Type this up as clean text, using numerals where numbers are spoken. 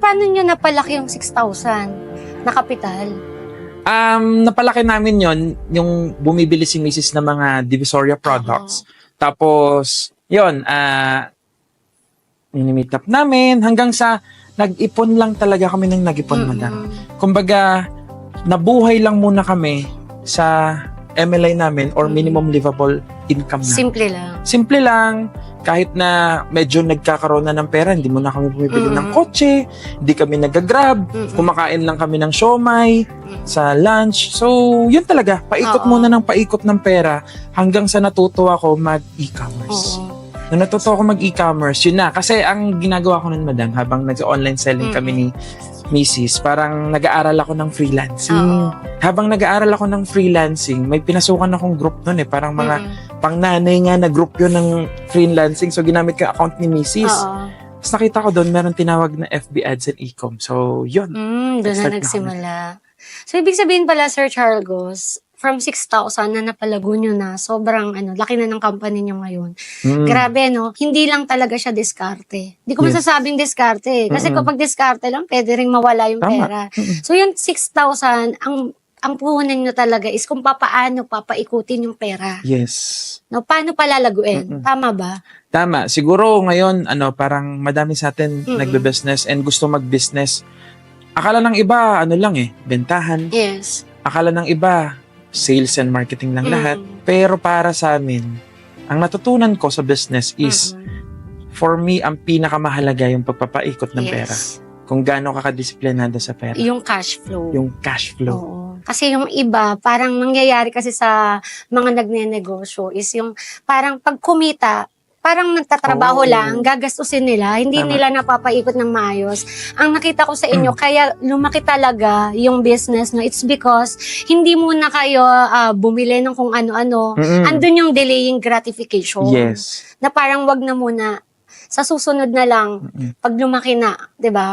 Paano nyo napalaki yung 6,000 na kapital? Napalaki namin yon yung bumibili si Mrs. ng mga Divisoria products. Tapos, yun, inimit up namin hanggang sa nag-ipon lang talaga kami ng nag-ipon, madam. Kumbaga, nabuhay lang muna kami sa MLI namin or minimum livable income na. Simple lang. Simple lang. Kahit na medyo nagkakaroon na ng pera, hindi mo na kami bumibili ng kotse, hindi kami nag-grab, kumakain lang kami ng siomay sa lunch. So, yun talaga. Paikot muna ng paikot ng pera hanggang sa natuto ako mag-e-commerce. Nung natuto ako mag-e-commerce, yun na. Kasi ang ginagawa ko nun, madam, habang nag-online selling kami ni Mrs., parang nag-aaral ako ng freelancing. Habang nag-aaral ako ng freelancing, may pinasukan akong group nun parang mga pang-nanay nga na group yun ng freelancing. So, ginamit ko yung account ni Mrs. Tapos nakita ko doon, meron tinawag na FB Ads and e-com. So, yun. Doon na nagsimula. So, ibig sabihin pala, Sir Chargos, from 6,000 na napalago nyo na, sobrang laki na ng company nyo ngayon. Grabe, no? Hindi lang talaga siya diskarte. Hindi ko masasabing diskarte. Kasi kapag diskarte lang, pwede ring mawala yung pera. So, yung 6,000, ang puhunan nyo talaga is kung papaano papaikutin yung pera. Yes. No, paano palalaguin? Tama ba? Tama. Siguro ngayon, parang madami sa atin nagbe-business and gusto mag-business. Akala ng iba, bentahan. Yes. Akala ng iba, sales and marketing lang lahat. Pero para sa amin, ang natutunan ko sa business is, for me, ang pinakamahalaga yung pagpapaikot ng pera. Kung gaano ka kadisiplinado sa pera. Yung cash flow. Yung cash flow. Oo. Kasi yung iba, parang mangyayari kasi sa mga nagne-negosyo is yung parang pag kumita, parang nagtatrabaho lang, gagastusin nila, hindi nila napapaikot ng maayos. Ang nakita ko sa inyo, kaya lumaki talaga yung business, no? It's because hindi muna kayo bumili ng kung ano-ano. Andun yung delaying gratification. Yes. Na parang wag na muna, sa susunod na lang, pag lumaki na, 'di ba?